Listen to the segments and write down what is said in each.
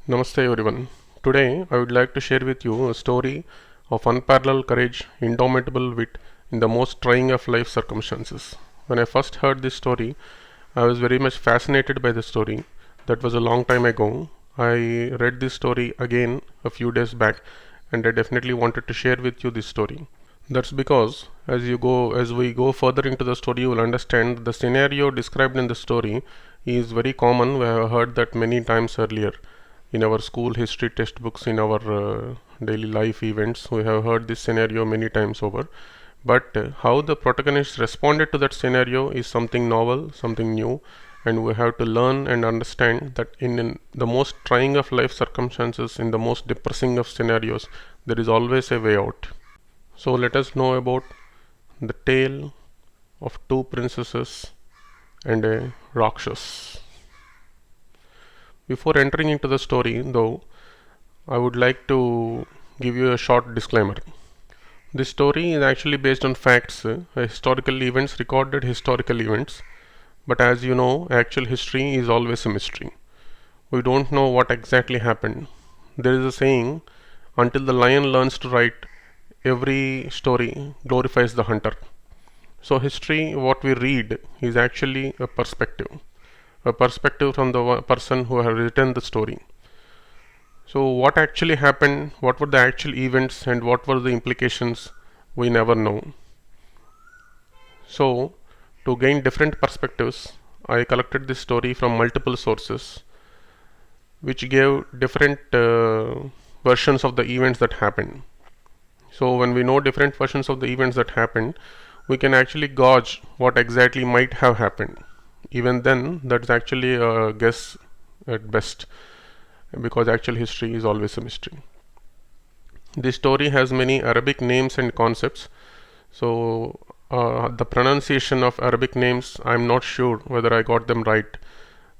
Namaste everyone. Today I would like to share with you a story of unparalleled courage, indomitable wit in the most trying of life circumstances. When I first heard this story, I was very much fascinated by the story. That was a long time ago. I read this story again a few days back and I definitely wanted to share with you this story. That's because as we go further into the story, you will understand the scenario described in the story is very common. We have heard that many times earlier in our school history textbooks, in our daily life events. We have heard this scenario many times over. But how the protagonist responded to that scenario is something novel, something new, and we have to learn and understand that in the most trying of life circumstances, in the most depressing of scenarios, there is always a way out. So let us know about the tale of two princesses and a Rakshas. Before entering into the story, though, I would like to give you a short disclaimer. This story is actually based on facts, historical events, recorded historical events. But as you know, actual history is always a mystery. We don't know what exactly happened. There is a saying, until the lion learns to write, every story glorifies the hunter. So history, what we read, is actually a perspective from the person who has written the story. So what actually happened, what were the actual events and what were the implications, we never know. So to gain different perspectives, I collected this story from multiple sources which gave different versions of the events that happened. So when we know different versions of the events that happened, we can actually gauge what exactly might have happened. Even then, that's actually a guess at best, because actual history is always a mystery. This story has many Arabic names and concepts. So the pronunciation of Arabic names, I'm not sure whether I got them right.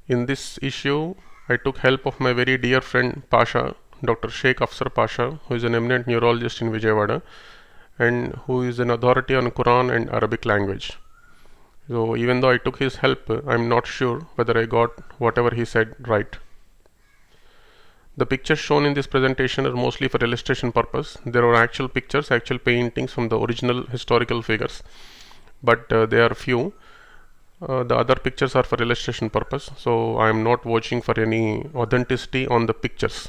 In this issue, I took help of my very dear friend Pasha, Dr. Sheikh Afsar Pasha, who is an eminent neurologist in Vijayawada and who is an authority on Quran and Arabic language. So even though I took his help, I'm not sure whether I got whatever he said right. The pictures shown in this presentation are mostly for illustration purpose. There are actual pictures, actual paintings from the original historical figures, but they are few. The other pictures are for illustration purpose, so I am not watching for any authenticity on the pictures.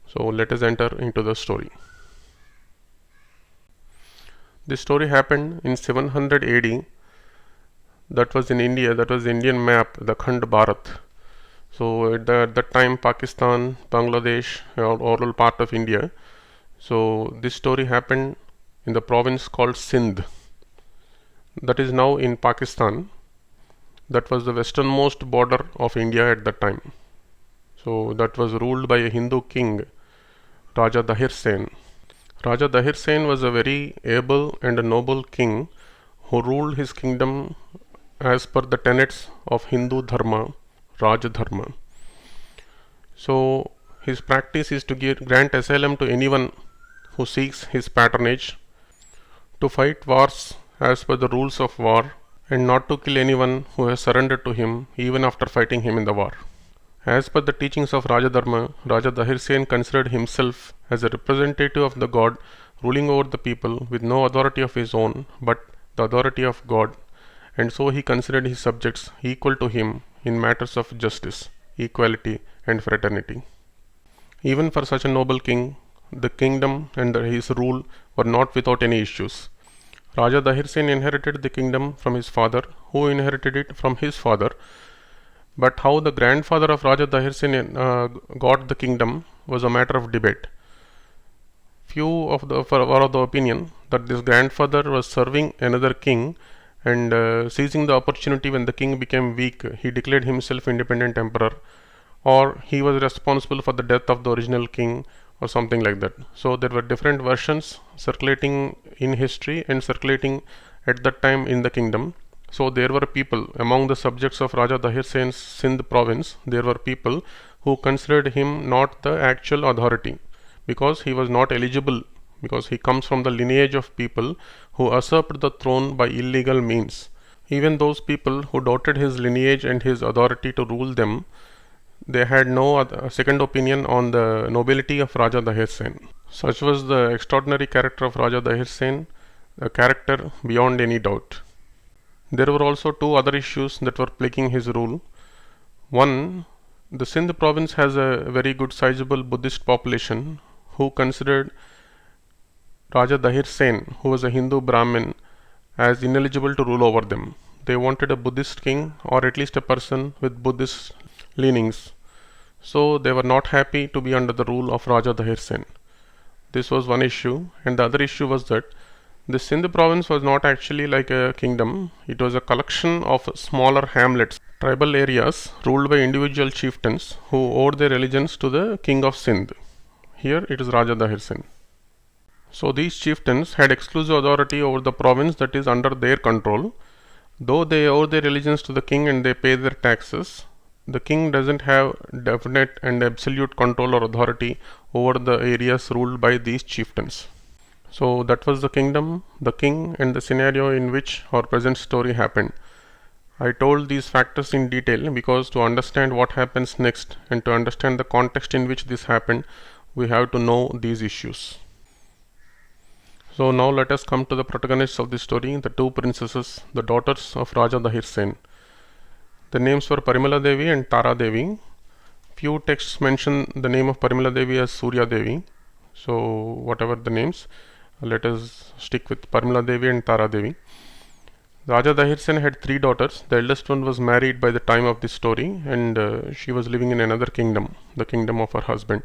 So let us enter into the story. This story happened in 700 AD. That was in India. That was the Indian map, the Khand Bharat. So at that time, Pakistan, Bangladesh, all part of India. So this story happened in the province called Sindh. That is now in Pakistan. That was the westernmost border of India at that time. So that was ruled by a Hindu king, Raja Dahir Sen. Raja Dahir Sen was a very able and a noble king who ruled his kingdom as per the tenets of Hindu Dharma, Raj Dharma. So his practice is to grant asylum to anyone who seeks his patronage, to fight wars as per the rules of war, and not to kill anyone who has surrendered to him even after fighting him in the war. As per the teachings of Raja Dharma, Raja Dahir Sen considered himself as a representative of the god ruling over the people with no authority of his own but the authority of God, and so he considered his subjects equal to him in matters of justice, equality and fraternity. Even for such a noble king, the kingdom and his rule were not without any issues. Raja Dahir Sen inherited the kingdom from his father, who inherited it from his father. But how the grandfather of Raja Dahir Sen got the kingdom was a matter of debate. Few of the were of the opinion that this grandfather was serving another king, and seizing the opportunity when the king became weak, he declared himself independent emperor, or he was responsible for the death of the original king, or something like that. So there were different versions circulating in history and circulating at that time in the kingdom. So there were people among the subjects of Raja Dahir Sen's Sindh province, there were people who considered him not the actual authority because he was not eligible, because he comes from the lineage of people who usurped the throne by illegal means. Even those people who doubted his lineage and his authority to rule them they had no second opinion on the nobility of Raja Dahir Sen. Such was the extraordinary character of Raja Dahir Sen, a character beyond any doubt. There were also two other issues that were plaguing his rule. One, the Sindh province has a very good sizable Buddhist population who considered Raja Dahir Sen, who was a Hindu Brahmin, as ineligible to rule over them. They wanted a Buddhist king or at least a person with Buddhist leanings. So they were not happy to be under the rule of Raja Dahir Sen. This was one issue, and the other issue was that the Sindh province was not actually like a kingdom. It was a collection of smaller hamlets, tribal areas ruled by individual chieftains who owed their allegiance to the king of Sindh. Here it is Raja Dahir Sen. So these chieftains had exclusive authority over the province that is under their control. Though they owe their allegiance to the king and they pay their taxes, the king doesn't have definite and absolute control or authority over the areas ruled by these chieftains. So that was the kingdom, the king, and the scenario in which our present story happened. I told these factors in detail because to understand what happens next and to understand the context in which this happened, we have to know these issues. So now let us come to the protagonists of this story, the two princesses, the daughters of Raja Dahir Sen. The names were Parimala Devi and Tara Devi. Few texts mention the name of Parimala Devi as Surya Devi. So whatever the names, let us stick with Parimala Devi and Tara Devi. Raja Dahir Sen had three daughters. The eldest one was married by the time of this story, and she was living in another kingdom, the kingdom of her husband.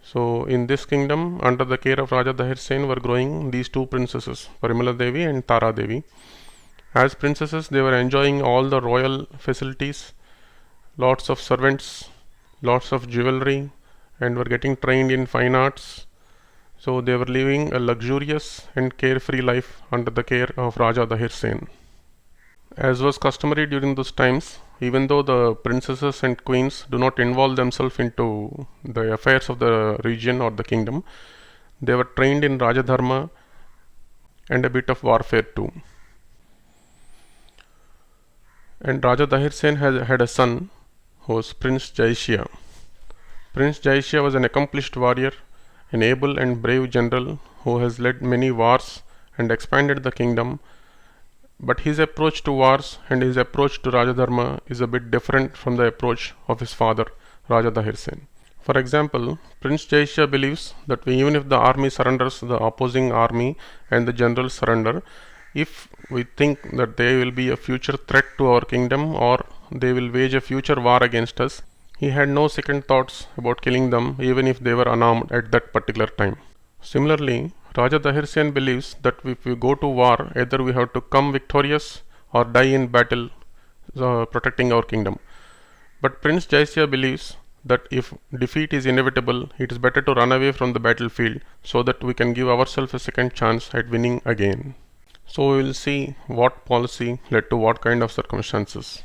So in this kingdom, under the care of Raja Dahir Sen, were growing these two princesses, Parimala Devi and Tara Devi. As princesses, they were enjoying all the royal facilities, lots of servants, lots of jewelry, and were getting trained in fine arts. So they were living a luxurious and carefree life under the care of Raja Dahir Sen. As was customary during those times, even though the princesses and queens do not involve themselves into the affairs of the region or the kingdom, they were trained in Raja Dharma and a bit of warfare too. And Raja Dahir Sen had a son who was Prince Jaishya. Prince Jaishya was an accomplished warrior, an able and brave general who has led many wars and expanded the kingdom. But his approach to wars and his approach to Raja Dharma is a bit different from the approach of his father, Raja Dahir Sen. For example, Prince Jaishya believes that even if the army surrenders, the opposing army and the generals surrender, if we think that they will be a future threat to our kingdom or they will wage a future war against us, he had no second thoughts about killing them even if they were unarmed at that particular time. Similarly, Raja Dahir Sen believes that if we go to war, either we have to come victorious or die in battle protecting our kingdom. But Prince Jaishya believes that if defeat is inevitable, it is better to run away from the battlefield so that we can give ourselves a second chance at winning again. So we will see what policy led to what kind of circumstances.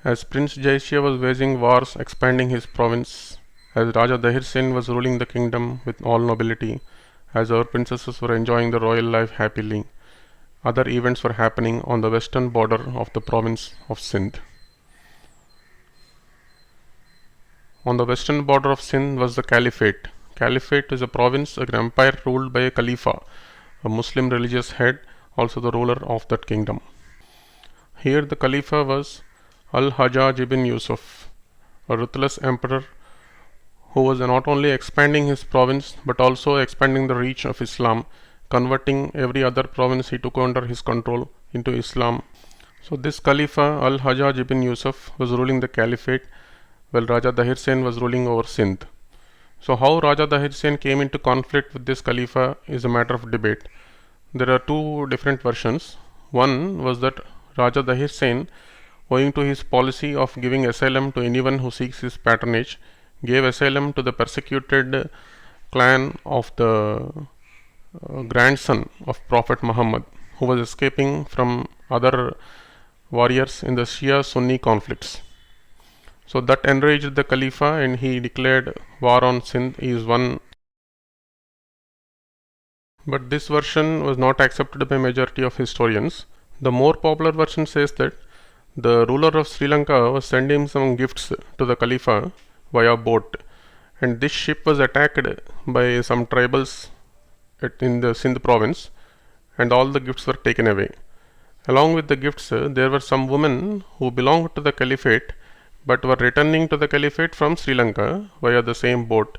As Prince Jaishya was waging wars expanding his province, as Raja Dahir Sen was ruling the kingdom with all nobility, as our princesses were enjoying the royal life happily, other events were happening on the western border of the province of Sindh. On the western border of Sindh was the caliphate. Caliphate is a province, an empire ruled by a Khalifa, a Muslim religious head, also the ruler of that kingdom. Here the Khalifa was Al-Hajjaj ibn Yusuf, a ruthless emperor who was not only expanding his province but also expanding the reach of Islam, converting every other province he took under his control into Islam. So this Khalifa Al-Hajjaj ibn Yusuf was ruling the caliphate while Raja Dahir Sen was ruling over Sindh. So how Raja Dahir Sen came into conflict with this Khalifa is a matter of debate. There are two different versions. One was that Raja Dahir Sen, owing to his policy of giving asylum to anyone who seeks his patronage, gave asylum to the persecuted clan of the grandson of Prophet Muhammad, who was escaping from other warriors in the Shia-Sunni conflicts. So that enraged the Khalifa and he declared war on Sindh. He is one. But this version was not accepted by majority of historians. The more popular version says that the ruler of Sri Lanka was sending some gifts to the Khalifa via boat, and this ship was attacked by some tribals in the Sindh province, and all the gifts were taken away. Along with the gifts, there were some women who belonged to the caliphate but were returning to the caliphate from Sri Lanka via the same boat.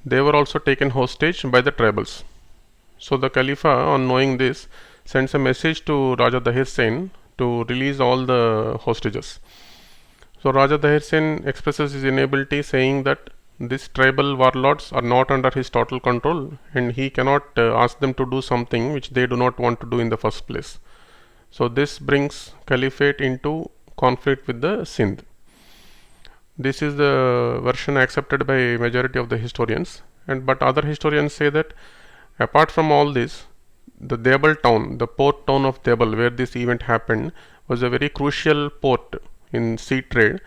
They were also taken hostage by the tribals. So the Khalifa, on knowing this, sends a message to Raja Dahir Sen to release all the hostages. So Raja Dahir Sen expresses his inability, saying that these tribal warlords are not under his total control and he cannot ask them to do something which they do not want to do in the first place. So this brings caliphate into conflict with the Sindh. This is the version accepted by majority of the historians, but other historians say that apart from all this, the Debal town, the port town of Debal, where this event happened, was a very crucial port in sea trade,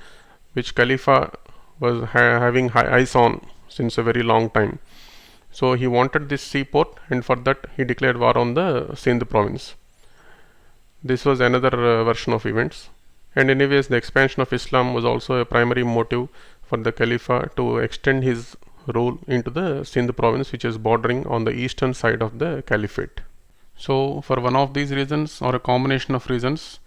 which Khalifa was having eyes on since a very long time. So he wanted this seaport, and for that he declared war on the Sindh province. This was another version of events. And anyways, the expansion of Islam was also a primary motive for the Khalifa to extend his rule into the Sindh province, which is bordering on the eastern side of the caliphate. So for one of these reasons, or a combination of reasons,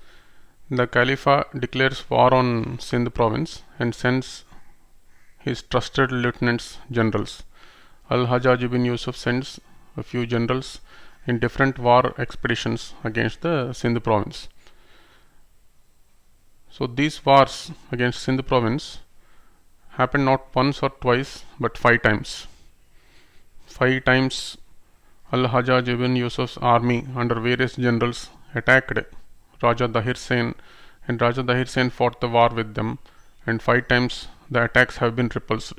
the Khalifa declares war on Sindh province and sends his trusted lieutenants generals. Al-Hajjaj ibn Yusuf sends a few generals in different war expeditions against the Sindh province. So these wars against Sindh province happened not once or twice but 5 times. 5 times Al-Hajjaj ibn Yusuf's army under various generals attacked Raja Dahir Sen, and Raja Dahir Sen fought the war with them, and 5 times the attacks have been repulsed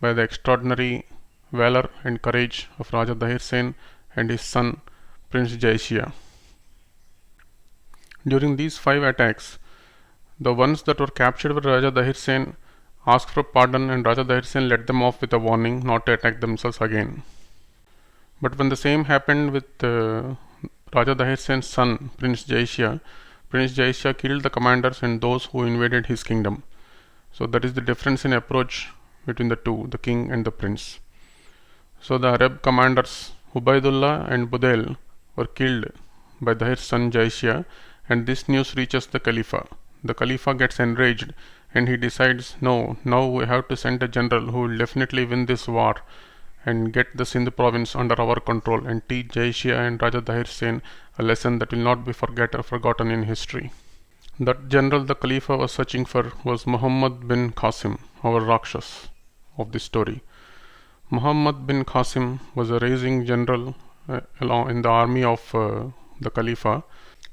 by the extraordinary valor and courage of Raja Dahir Sen and his son Prince Jaishiya. During these 5 attacks, the ones that were captured by Raja Dahir Sen asked for pardon, and Raja Dahir Sen let them off with a warning not to attack themselves again. But when the same happened with Raja Dahir Sen's son Prince Jaishiya killed the commanders and those who invaded his kingdom. So that is the difference in approach between the two, the king and the prince. So the Arab commanders Ubaidullah and Budel were killed by Dahir's son Jaishiya, and this news reaches the Khalifa. The Khalifa gets enraged and he decides, no, now we have to send a general who will definitely win this war and get the Sindh province under our control and teach Jaishiya and Raja Dahir Sen a lesson that will not be forgotten in history. That general the Khalifa was searching for was Muhammad bin Qasim, our Rakshas of this story. Muhammad bin Qasim was a rising general along in the army of the Khalifa.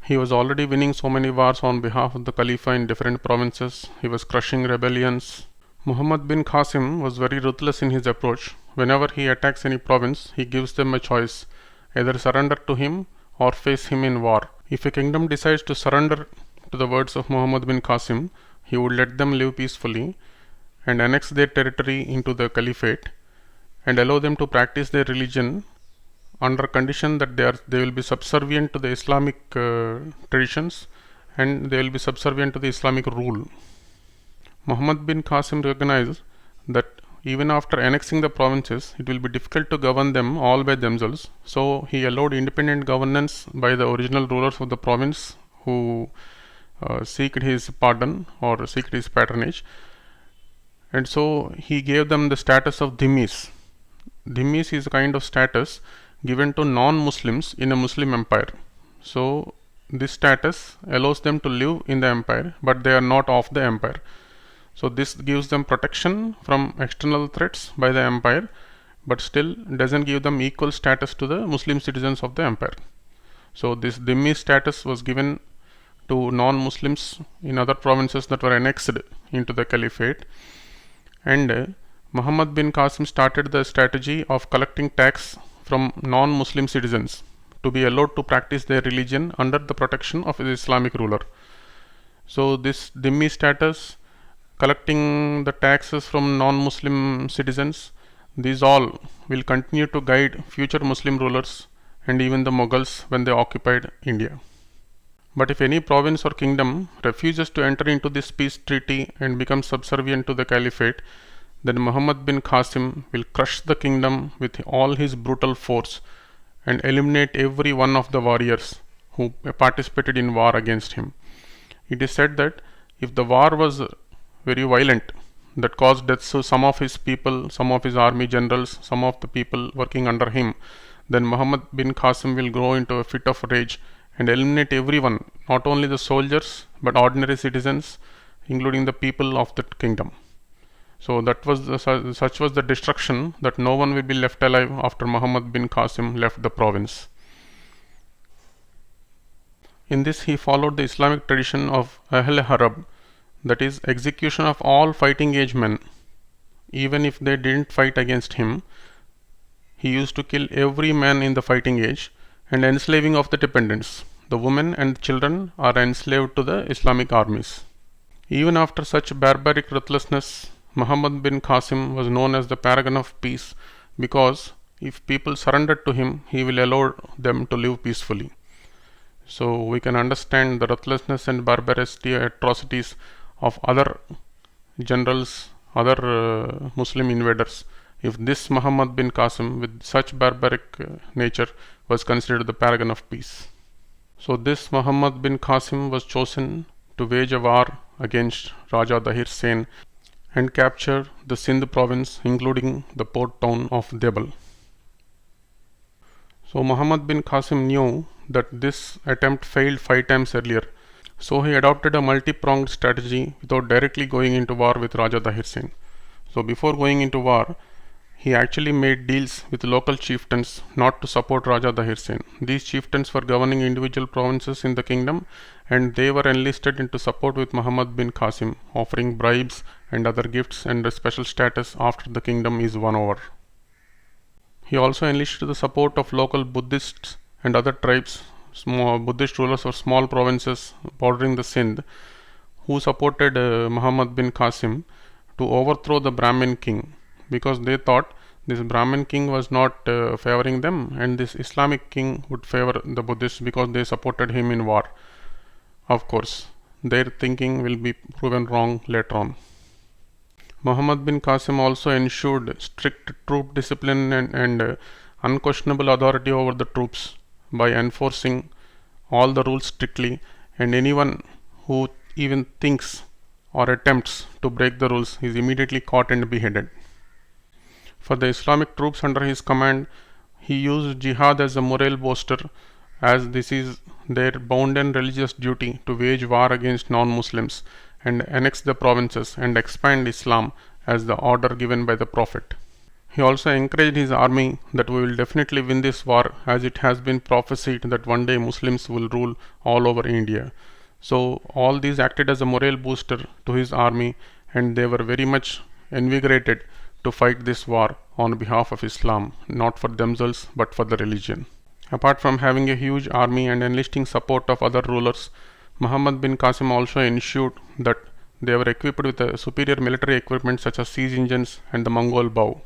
He was already winning so many wars on behalf of the Khalifa in different provinces. He was crushing rebellions. Muhammad bin Qasim was very ruthless in his approach. Whenever he attacks any province, he gives them a choice: either surrender to him or face him in war. If a kingdom decides to surrender to the words of Muhammad bin Qasim, he would let them live peacefully and annex their territory into the caliphate and allow them to practice their religion under condition that they will be subservient to the Islamic traditions and they will be subservient to the Islamic rule. Muhammad bin Qasim recognized that even after annexing the provinces, it will be difficult to govern them all by themselves, so he allowed independent governance by the original rulers of the province who seeked his pardon or seeked his patronage, and so he gave them the status of dhimmis. Dhimmis is a kind of status given to non-Muslims in a Muslim empire. So this status allows them to live in the empire, but they are not of the empire. So this gives them protection from external threats by the empire, but still doesn't give them equal status to the Muslim citizens of the empire. So this dhimmi status was given to non-Muslims in other provinces that were annexed into the caliphate, and Muhammad bin Qasim started the strategy of collecting tax from non-Muslim citizens to be allowed to practice their religion under the protection of the Islamic ruler. So this dhimmi status, collecting the taxes from non-Muslim citizens, these all will continue to guide future Muslim rulers and even the Mughals when they occupied India. But if any province or kingdom refuses to enter into this peace treaty and becomes subservient to the caliphate, then Muhammad bin Qasim will crush the kingdom with all his brutal force and eliminate every one of the warriors who participated in war against him. It is said that if the war was very violent, that caused deaths to some of his people, some of his army generals, some of the people working under him, then Muhammad bin Qasim will go into a fit of rage and eliminate everyone, not only the soldiers but ordinary citizens, including the people of that kingdom. So that was such was the destruction that no one will be left alive after Muhammad bin Qasim left the province. In this he followed the Islamic tradition of Ahl Harab, that is, execution of all fighting age men. Even if they didn't fight against him, he used to kill every man in the fighting age, and enslaving of the dependents. The women and children are enslaved to the Islamic armies. Even after such barbaric ruthlessness, Muhammad bin Qasim was known as the paragon of peace because if people surrendered to him, he will allow them to live peacefully. So we can understand the ruthlessness and barbarity atrocities of other generals, other Muslim invaders, if this Muhammad bin Qasim with such barbaric nature was considered the paragon of peace. So this Muhammad bin Qasim was chosen to wage a war against Raja Dahir Sen and capture the Sindh province, including the port town of Debal. So Muhammad bin Qasim knew that this attempt failed 5 times earlier. So he adopted a multi-pronged strategy without directly going into war with Raja Dahir Sen. So before going into war, he actually made deals with local chieftains not to support Raja Dahir Sen. These chieftains were governing individual provinces in the kingdom, and they were enlisted into support with Muhammad bin Qasim, offering bribes and other gifts and a special status after the kingdom is won over. He also enlisted the support of local Buddhists and other tribes, small Buddhist rulers of small provinces bordering the Sindh, who supported Muhammad bin Qasim to overthrow the Brahmin king, because they thought this Brahmin king was not favoring them, and this Islamic king would favor the Buddhists because they supported him in war. Of course, their thinking will be proven wrong later on. Muhammad bin Qasim also ensured strict troop discipline and unquestionable authority over the troops by enforcing all the rules strictly, and anyone who even thinks or attempts to break the rules is immediately caught and beheaded. For the Islamic troops under his command, he used jihad as a morale booster, as this is their bounden religious duty to wage war against non-Muslims and annex the provinces and expand Islam as the order given by the Prophet. He also encouraged his army that we will definitely win this war, as it has been prophesied that one day Muslims will rule all over India. So all these acted as a morale booster to his army, and they were very much invigorated to fight this war on behalf of Islam, not for themselves but for the religion. Apart from having a huge army and enlisting support of other rulers, Muhammad bin Qasim also ensured that they were equipped with a superior military equipment such as siege engines and the Mongol bow.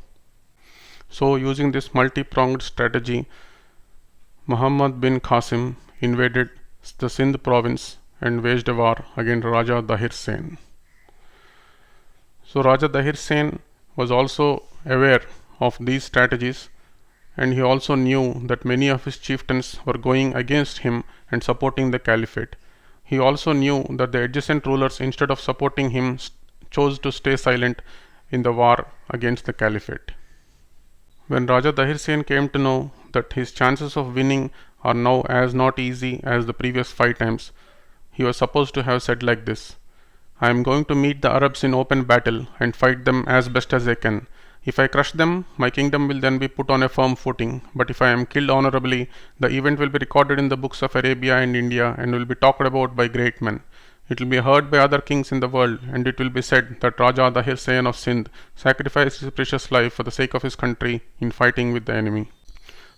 So using this multi-pronged strategy, Muhammad bin Qasim invaded the Sindh province and waged a war against Raja Dahir Sen. So Raja Dahir Sen was also aware of these strategies, and he also knew that many of his chieftains were going against him and supporting the caliphate. He also knew that the adjacent rulers, instead of supporting him, chose to stay silent in the war against the caliphate. When Raja Dahir Sen came to know that his chances of winning are now as not easy as the previous 5 times, he was supposed to have said like this: I am going to meet the Arabs in open battle and fight them as best as I can. If I crush them, my kingdom will then be put on a firm footing. But if I am killed honorably, the event will be recorded in the books of Arabia and India and will be talked about by great men. It will be heard by other kings in the world, and it will be said that Raja Dahir Sen of Sindh sacrificed his precious life for the sake of his country in fighting with the enemy.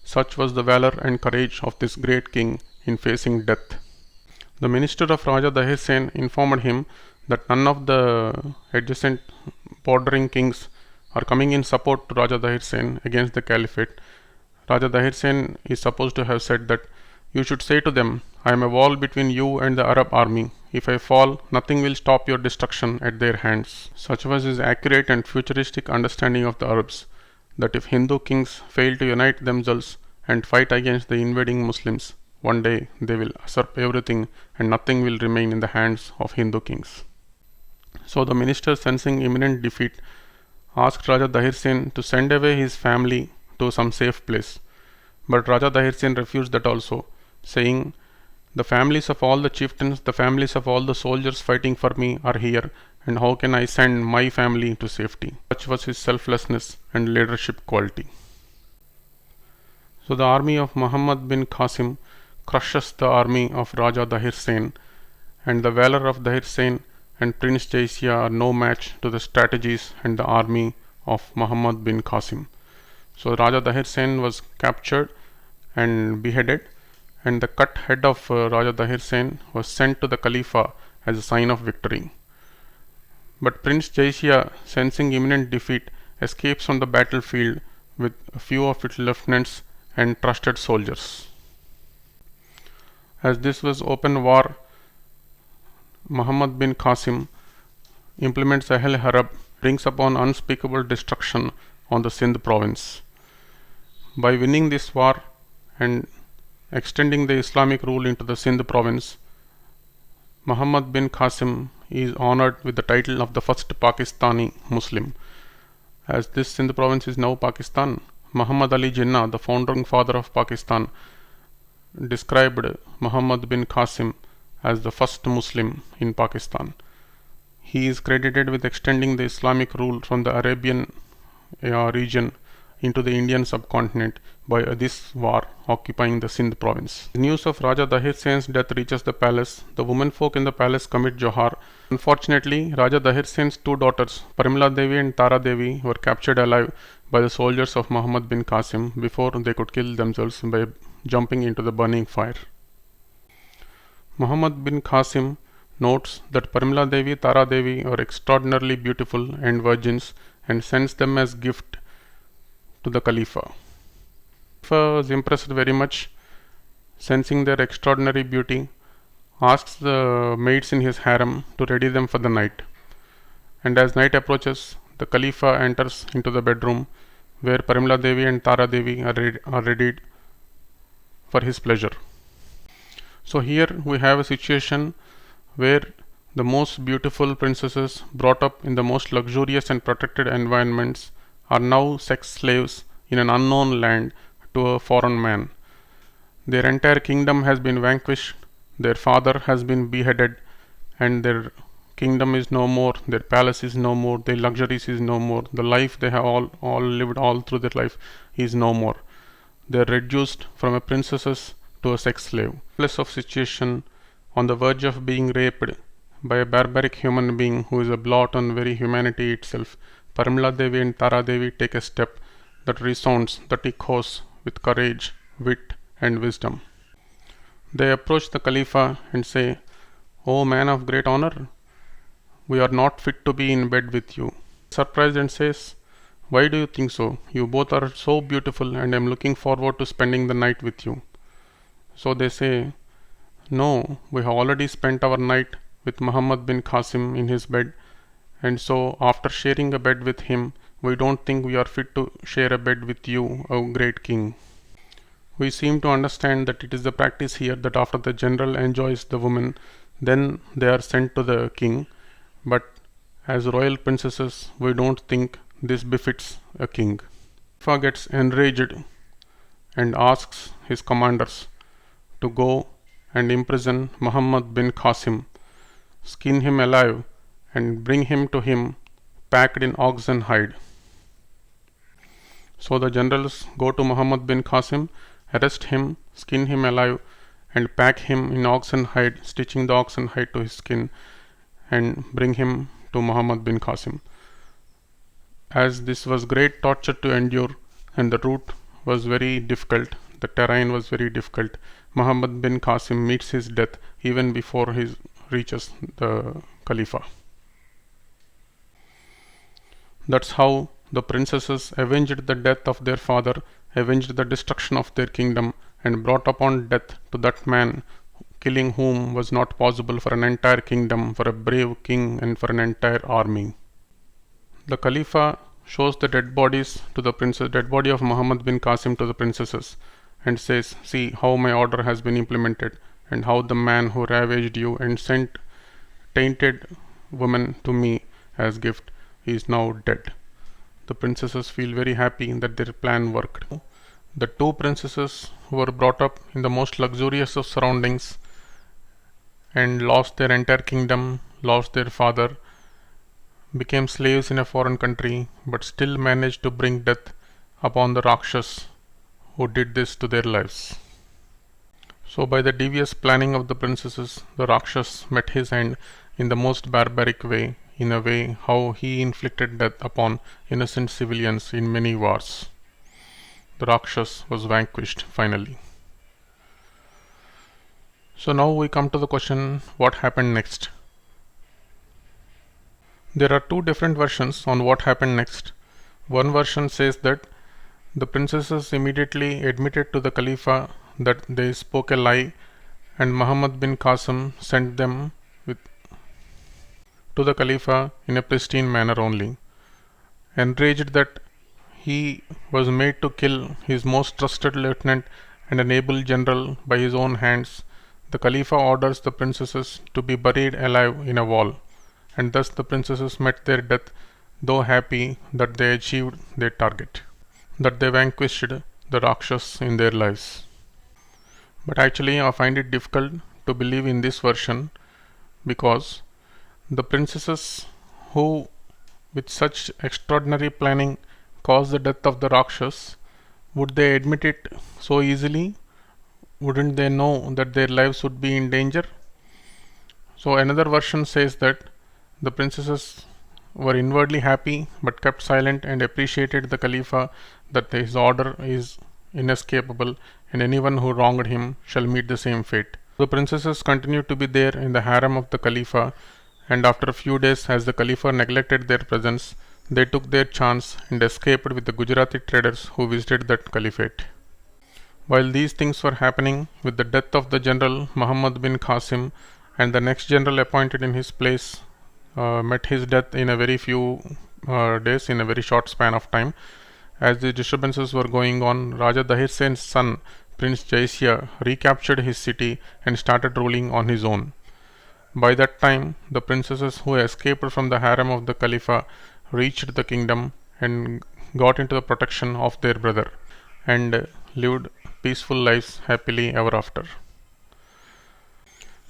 Such was the valor and courage of this great king in facing death. The minister of Raja Dahir Sen informed him that none of the adjacent bordering kings are coming in support to Raja Dahir Sen against the caliphate. Raja Dahir Sen is supposed to have said that You should say to them, I am a wall between you and the Arab army. If I fall, nothing will stop your destruction at their hands. Such was his accurate and futuristic understanding of the Arabs, that if Hindu kings fail to unite themselves and fight against the invading Muslims, one day they will usurp everything and nothing will remain in the hands of Hindu kings. So the minister, sensing imminent defeat, asked Raja Dahir Sen to send away his family to some safe place. But Raja Dahir Sen refused that also, saying, the families of all the chieftains, the families of all the soldiers fighting for me are here, and how can I send my family to safety? Such was his selflessness and leadership quality. So the army of Muhammad bin Qasim crushes the army of Raja Dahir Sen, and the valor of Dahir Sen and Prince Jaisia are no match to the strategies and the army of Muhammad bin Qasim. So Raja Dahir Sen was captured and beheaded, and the cut head of Raja Dahir Sen was sent to the Khalifa as a sign of victory. But Prince Jaisia, sensing imminent defeat, escapes from the battlefield with a few of its lieutenants and trusted soldiers. As this was open war, Muhammad bin Qasim implements Ahl Harab, brings upon unspeakable destruction on the Sindh province. By winning this war and extending the Islamic rule into the Sindh province, Muhammad bin Qasim is honored with the title of the first Pakistani Muslim. As this Sindh province is now Pakistan, Muhammad Ali Jinnah, the founding father of Pakistan, described Muhammad bin Qasim as the first Muslim in Pakistan. He is credited with extending the Islamic rule from the Arabian region into the Indian subcontinent by this war occupying the Sindh province. The news of Raja Dahir Sen's death reaches the palace. The womenfolk in the palace commit Johar. Unfortunately, Raja Dahir Sen's two daughters, Parimla Devi and Tara Devi, were captured alive by the soldiers of Muhammad bin Qasim before they could kill themselves by jumping into the burning fire. Muhammad bin Qasim notes that Parimla Devi, Tara Devi are extraordinarily beautiful and virgins and sends them as gift to the Khalifa. Khalifa was impressed very much, sensing their extraordinary beauty, asks the maids in his harem to ready them for the night. And as night approaches, the Khalifa enters into the bedroom where Parimla Devi and Tara Devi are readied for his pleasure. So here we have a situation where the most beautiful princesses brought up in the most luxurious and protected environments are now sex slaves in an unknown land to a foreign man. Their entire kingdom has been vanquished, their father has been beheaded, and their kingdom is no more, their palace is no more, their luxuries is no more, the life they have all lived all through their life is no more. They are reduced from a princesses to a sex slave. Plus of situation, on the verge of being raped by a barbaric human being who is a blot on very humanity itself, Parimla Devi and Tara Devi take a step that resounds, that echoes with courage, wit, and wisdom. They approach the Khalifa and say, O man of great honor, we are not fit to be in bed with you. Surprised and says, why do you think so? You both are so beautiful and I am looking forward to spending the night with you. So they say, no, we have already spent our night with Muhammad bin Qasim in his bed, and so after sharing a bed with him, we don't think we are fit to share a bed with you, O great king. We seem to understand that it is the practice here that after the general enjoys the woman, then they are sent to the king, but as royal princesses, we don't think this befits a king. Khalifa gets enraged and asks his commanders to go and imprison Muhammad bin Qasim, skin him alive, and bring him to him packed in oxen hide. So the generals go to Muhammad bin Qasim, arrest him, skin him alive, and pack him in oxen hide, stitching the oxen hide to his skin, and bring him to Muhammad bin Qasim. As this was great torture to endure, and the route was very difficult, the terrain was very difficult, Muhammad bin Qasim meets his death even before he reaches the Khalifa. That's how the princesses avenged the death of their father, avenged the destruction of their kingdom, and brought upon death to that man, killing whom was not possible for an entire kingdom, for a brave king, and for an entire army. The Khalifa shows the dead body of Muhammad bin Qasim to the princesses, and says, "See how my order has been implemented, and how the man who ravaged you and sent tainted woman to me as gift is now dead." The princesses feel very happy that their plan worked. The two princesses who were brought up in the most luxurious of surroundings and lost their entire kingdom, lost their father, became slaves in a foreign country, but still managed to bring death upon the Rakshas who did this to their lives. So, by the devious planning of the princesses, the Rakshas met his end in the most barbaric way, in a way how he inflicted death upon innocent civilians in many wars. The Rakshas was vanquished finally. So now we come to the question, what happened next? There are two different versions on what happened next. One version says that the princesses immediately admitted to the Khalifa that they spoke a lie, and Muhammad bin Qasim sent them to the Khalifa in a pristine manner only. Enraged that he was made to kill his most trusted lieutenant and an able general by his own hands, the Khalifa orders the princesses to be buried alive in a wall, and thus the princesses met their death, though happy that they achieved their target, that they vanquished the Rakshas in their lives. But actually, I find it difficult to believe in this version, because the princesses who, with such extraordinary planning, caused the death of the Rakshas, would they admit it so easily? Wouldn't they know that their lives would be in danger? So another version says that the princesses were inwardly happy but kept silent and appreciated the Khalifa, that his order is inescapable and anyone who wronged him shall meet the same fate. The princesses continued to be there in the harem of the Khalifa, and after a few days, as the Khalifa neglected their presence, they took their chance and escaped with the Gujarati traders who visited that caliphate. While these things were happening, with the death of the general Muhammad bin Qasim, and the next general appointed in his place met his death in a very few days, in a very short span of time. As the disturbances were going on, Raja Dahir Sen's son, Prince Jaisya, recaptured his city and started ruling on his own. By that time, the princesses who escaped from the harem of the Khalifa reached the kingdom and got into the protection of their brother, and lived peaceful lives happily ever after.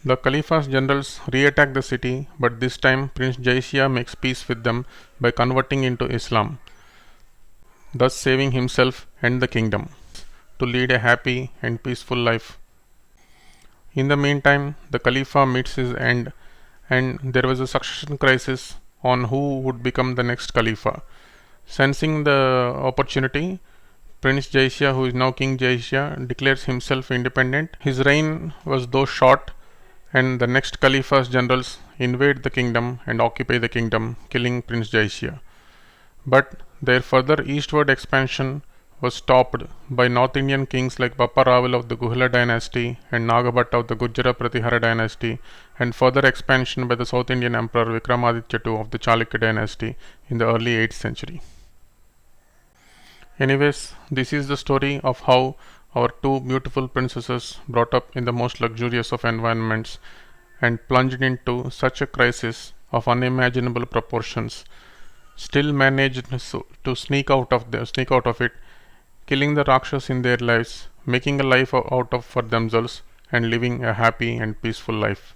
The Khalifa's generals re-attack the city, but this time Prince Jaisya makes peace with them by converting into Islam, thus saving himself and the kingdom to lead a happy and peaceful life. In the meantime, the Khalifa meets his end, and there was a succession crisis on who would become the next Khalifa. Sensing the opportunity, Prince Jaisya, who is now King Jaisya, declares himself independent. His reign was though short, and the next Khalifa's generals invade the kingdom and occupy the kingdom, killing Prince Jaisya. But their further eastward expansion was stopped by North Indian kings like Bappa Rawal of the Guhla dynasty and Nagabhatta of the Gujjara Pratihara dynasty, and further expansion by the South Indian Emperor Vikramaditya II of the Chalukya dynasty in the early 8th century. Anyways, this is the story of how our two beautiful princesses, brought up in the most luxurious of environments and plunged into such a crisis of unimaginable proportions, still managed to sneak out of it, killing the Rakshas in their lives, making a life out of for themselves, and living a happy and peaceful life.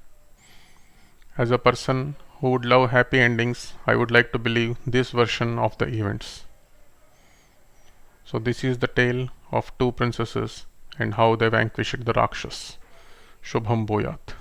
As a person who would love happy endings, I would like to believe this version of the events. So this is the tale of two princesses and how they vanquished the Rakshas. Shubham Bhoyat.